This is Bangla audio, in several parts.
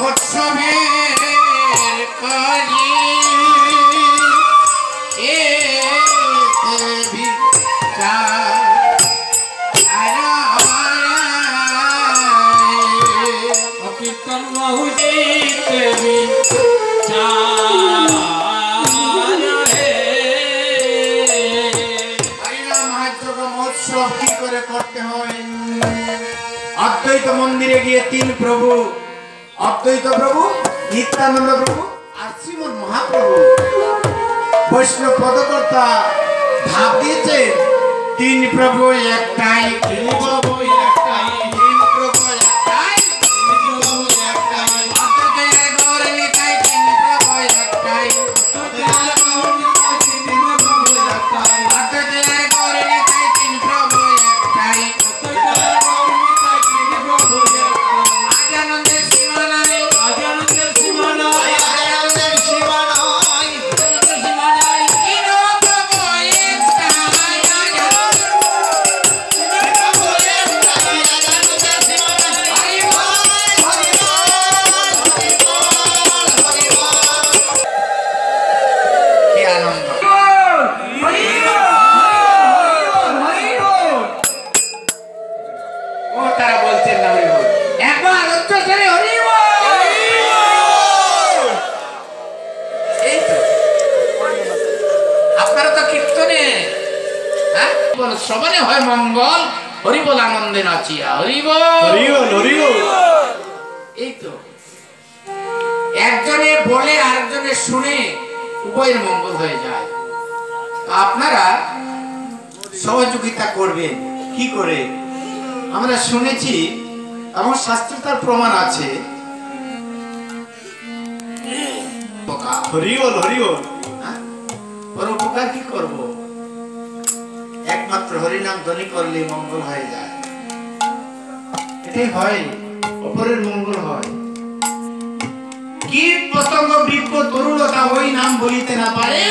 মহোৎসবের করি কীর্তন মহুদেবী মহোৎসব কি করে করতে হয়? অদ্বৈত মন্দিরে গিয়ে তিন প্রভু, অদ্বৈত প্রভু, নিত্যানন্দ প্রভু আর শ্রীমদ মহাপ্রভু বৈষ্ণব পদকর্তা ভাব দিয়েছে তিন প্রভু একটাই, তিন প্রভু একটাই, তিন প্রভু একটাই, তিন প্রভু একটাই, অদ্বৈতের গৌর নিতাই তিন প্রভু একটাই, অদ্বৈতের গৌর নিতাই তিন প্রভু একটাই, অদ্বৈতের গৌর নিতাই তিন প্রভু একটাই, অদ্বৈতের গৌর নিতাই তিন প্রভু একটাই, আজানন্দের সীমা নাই, আজানন্দের সীমা নাই, আজানন্দের সীমা নাই, আজানন্দের সীমা নাই, তিন প্রভু একটাই, শ্রবণে হয় মঙ্গল, হরি বল আনন্দে নাচিয়া, হরি বল, হরি বল, হরি বল। এই তো একজনে বলে আরেকজনে শুনে উভয়ের মঙ্গল হয়ে যায়। আপনারা সহযোগিতা করবেন কি করে? আমরা শুনেছি এমন শাস্ত্রে তার প্রমাণ আছে। হরি বল, হরি বল। ওর উপকার কি করব? একমাত্র হরিনাম ধ্বনি করলে মঙ্গল হয়ে যায়। এটাই হয়, অপরের মঙ্গল হয়। কীট পতঙ্গ বৃক্ষ তরুলতা ওই নাম বলিতে না পারে,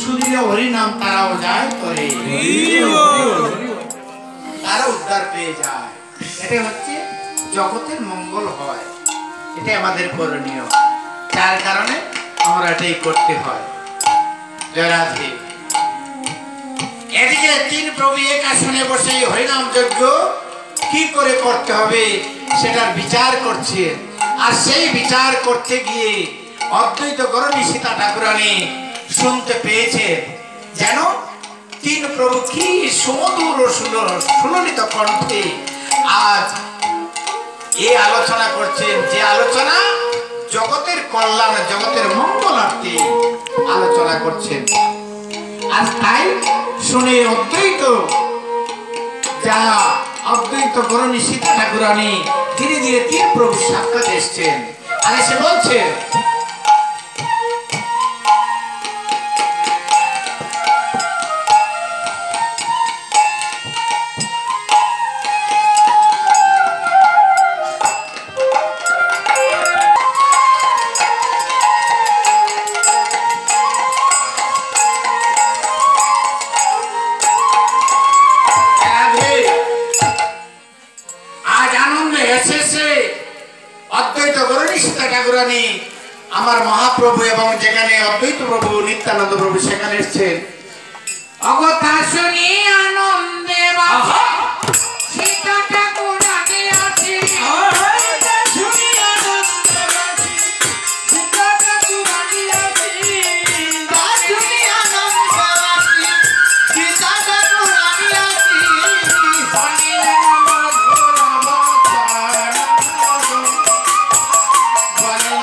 শুনিলে হরিনাম তারাও যায় করে, তারা উদ্ধার পেয়ে যায়। এটাই হচ্ছে জগতের মঙ্গল হয়। এটাই আমাদের করণীয়। যার কারণে আমরা এটাই করতে হয়। জয় রাধে। এদিকে তিন প্রভু এক আসনে বসে হরিনাম যজ্ঞ কি করে করতে হবে সেটার বিচার করছে। আর সেই বিচার করতে গিয়ে অদ্বৈত গৌরী সীতা ঠাকুরানী শুনতে পেয়েছে যেন তিন প্রভু কি সুমধুর ও সুললিত কণ্ঠে আজ এই আলোচনা করছেন, যে আলোচনা জগতের কল্যাণ, জগতের মঙ্গলার্থে আলোচনা করছেন। আর তাই শুনে অদ্বৈত যারা অদ্বৈত গৌরী সীতা ঠাকুরানী ধীরে ধীরে তিন প্রভু সাক্ষাৎ এসছেন। আর এসে বলছে আমার মহাপ্রভু এবং যেখানে অদ্বৈত প্রভু নিত্যানন্দ প্রভু সেখানে এসেছেন। অগথা শুনি আনন্দে বাবা সীতা ঠাকুর আগে আছে, শুনি আনন্দে বাসি সীতা ঠাকুর আগে আছে, শুনি আনন্দে বাসি সীতা ঠাকুর আগে আছে, বলিলেন মধুর বচন, বলিলেন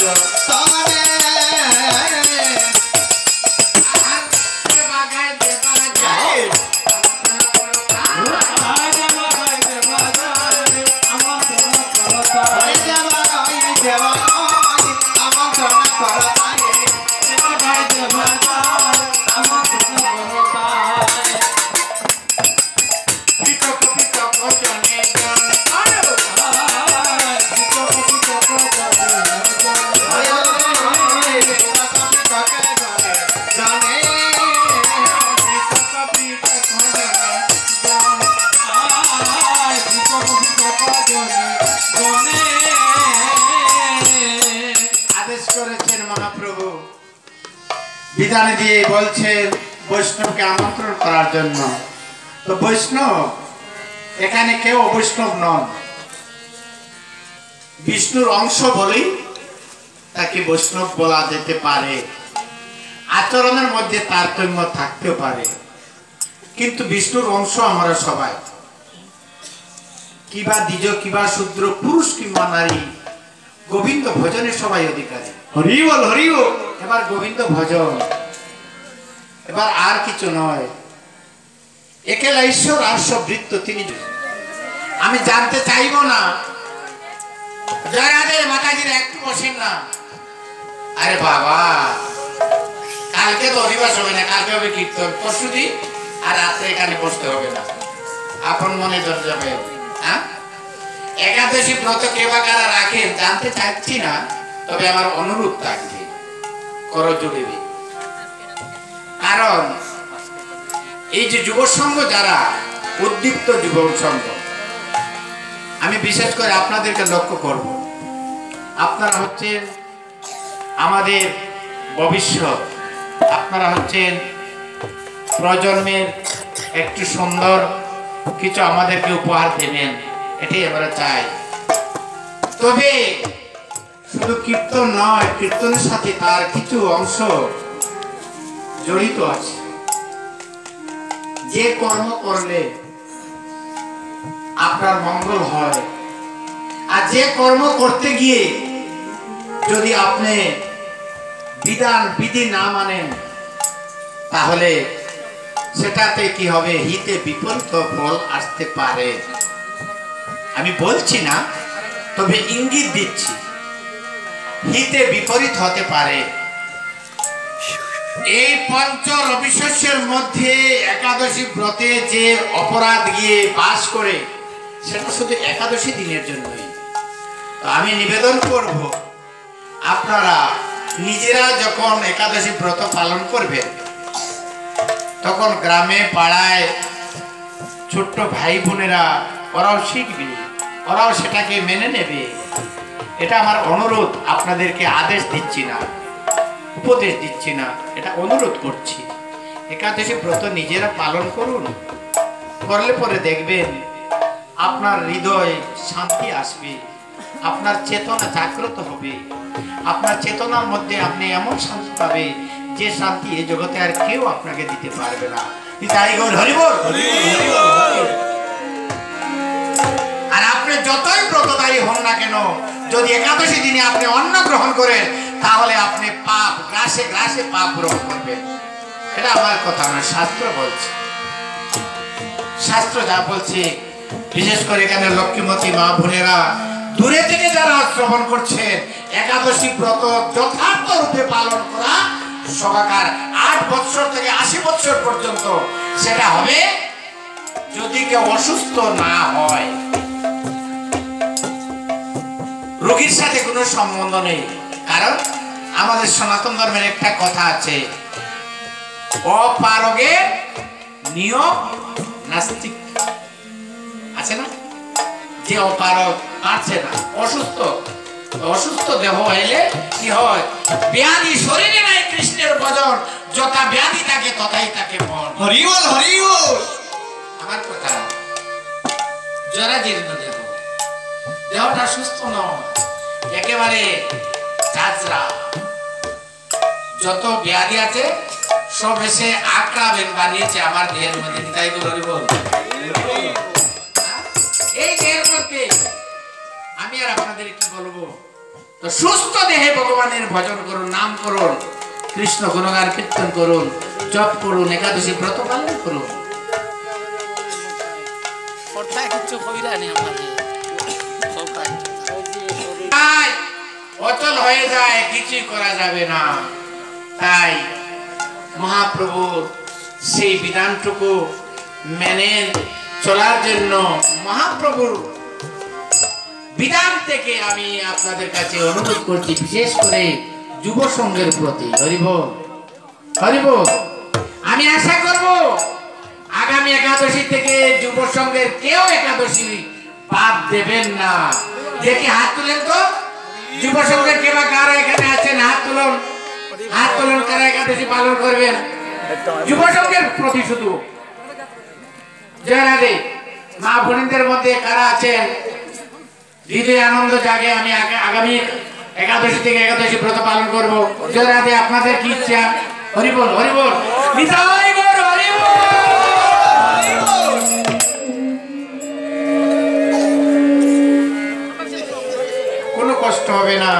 তরে আর সে বাগায় যে বাগায় বিধান দিয়ে বলছেন বৈষ্ণবকে আমন্ত্রণ করার জন্য। তো বৈষ্ণব এখানে কেউ অবৈষ্ণব নন, বিষ্ণুর অংশ বলেই তাকে বৈষ্ণব বলা যেতে পারে। আচরণের মধ্যে তারতম্য থাকতেও পারে, কিন্তু বিষ্ণুর অংশ আমরা সবাই, কিবা দ্বিজ কিবা শূদ্র, পুরুষ কিংবা নারী, গোবিন্দ ভজনের সবাই অধিকারী। হরি বল হরি বল। এবার গোবিন্দ ভজন, এবার আর কিছু নয়, একেলা ঈশ্বর আর সব বৃত্ত তিনি। আমি জানতে চাইব না জয়রাধে মাতাজির একটু বসেন না। আরে বাবা, কালকে তো অধিবাস হবে না, কালকে হবে কীর্তন, পরশুদিন আর রাত্রে এখানে বসতে হবে না, আপন মনে ধরে যাবে। হ্যাঁ, একাদশী ব্রত কে বা কারা রাখেন জানতে চাচ্ছি না, তবে আমার অনুরোধ থাকবে করজোড়ে। কারণ এই যে যুব সংঘ, যারা উদ্দীপ্ত যুব সংঘ, আমি বিশেষ করে আপনাদেরকে লক্ষ্য করব। আপনারা হচ্ছেন আমাদের ভবিষ্যৎ, আপনারা হচ্ছেন প্রজন্মের একটু সুন্দর কিছু আমাদেরকে উপহার দেবেন, এটাই আমরা চাই। তবে শুধু কীর্তন নয়, কীর্তনের সাথে তার কিছু অংশ জড়িত আছে। যে কর্ম করলে আপনার মঙ্গল হয়, আর যে কর্ম করতে গিয়ে যদি আপনি বিধান বিধি না মানেন, তাহলে সেটাতে কি হবে, হিতে বিপরীত ফল আসতে পারে। আমি বলছি না, তবে ইঙ্গিত দিচ্ছি, হিতে বিপরীত হতে পারে। এই পঞ্চ রবিশস্যের মধ্যে একাদশী ব্রতে যে অপরাধ গিয়ে বাস করে, সেটা শুধু একাদশী দিনের জন্যই। তো আমি নিবেদন করব, আপনারা নিজেরা যখন একাদশী ব্রত পালন করবেন, তখন গ্রামে পাড়ায় ছোট্ট ভাই বোনেরা ওরাও শিখবে, ওরাও সেটাকে মেনে নেবে। এটা আমার অনুরোধ, আপনাদেরকে আদেশ দিচ্ছি না, উপদেশ দিচ্ছি না, এটা অনুরোধ করছি। একাদশী ব্রত নিজেরা পালন করুন, করলে পরে দেখবেন আপনার হৃদয়ে শান্তি আসবে, আপনার চেতনা জাগ্রত হবে, আপনার চেতনার মধ্যে আপনি এমন শান্তি পাবে যে শান্তি এই জগতে আর কেউ আপনাকে দিতে পারবে না। আর আপনি যতই ব্রতধারী হন না কেন, যদি একাদশী দিনে আপনি অন্ন গ্রহণ করেন, তাহলে আপনি পাপ গ্রাসে গ্রাসে পাপ গ্রহণ করবেন। এটা আমার কথা না, শাস্ত্র বলছে। শাস্ত্র যা বলছে, বিশেষ করে এখানে লক্ষ্মীমতী মা বোনেরা দূরে থেকে যারা শ্রবণ করছেন, একাদশী ব্রত যথার্থ রূপে পালন করা সবাকার 8 বছর থেকে 80 বছর পর্যন্ত সেটা হবে, যদি কেউ অসুস্থ না হয়। রোগীর সাথে কোনো সম্বন্ধ নেই, কারণ আমাদের সনাতন ধর্মের একটা কথা আছে, অপারগের নিয়ম নাস্তিক, আছে না? যে অপারগ পারছে না, অসুস্থ, অসুস্থ দেহ হইলে কি হয়, ব্যাধি শরীরে নাই কৃষ্ণের ভজন, যথা ব্যাধি থাকে তথাই থাকে মন। হরি বল হরি বল। আমার কথা, যারা জীর্ণ দেহ, দেহটা সুস্থ নয়, একেবারে চাচরা, যত ব্যাধি আছে সব এসে আক্রাবেন বানিয়েছে আমার দেহের মধ্যে। তাই তো হরি বল। এই দেহের মধ্যে আমি আর আপনাদের কি বলবো, তো সুস্থ দেহে ভগবানের ভজন করুন, নাম করুন, কৃষ্ণ গুণগান কীর্তন করুন, জপ করুন, একাদশী ব্রত পালন করুন। অচল হয়ে যায়, কিছুই করা যাবে না। তাই মহাপ্রভুর সেই বিধানটুকু মেনে চলার জন্য মহাপ্রভুর বিধান থেকে আমি আপনাদের কাছে অনুরোধ করছি, বিশেষ করে যুব সংঘের প্রতি। হরিবল হরিবল। আমি আশা করব আগামী একাদশী থেকে যুব সংঘের কেউ একাদশী বাদ দেবেন না। দেখি হাত তুলেন তো, যুব সংঘের কেবা কারা এখানে আছেন, হাত তুলুন, হাত তুলুন, কারা একাদশী পালন করবেন যুব সংঘের প্রতি। শুধু জয় রাধে। মা বোনদের মধ্যে কারা আছেন হৃদয় আনন্দ জাগে, আমি আগামী একাদশী থেকে একাদশী ব্রত পালন করব। জয় রাধে। আপনাদের কি ইচ্ছা? হরিবল হরিবল। নিতাই গৌর হরিবল। কোনো কষ্ট হবে না।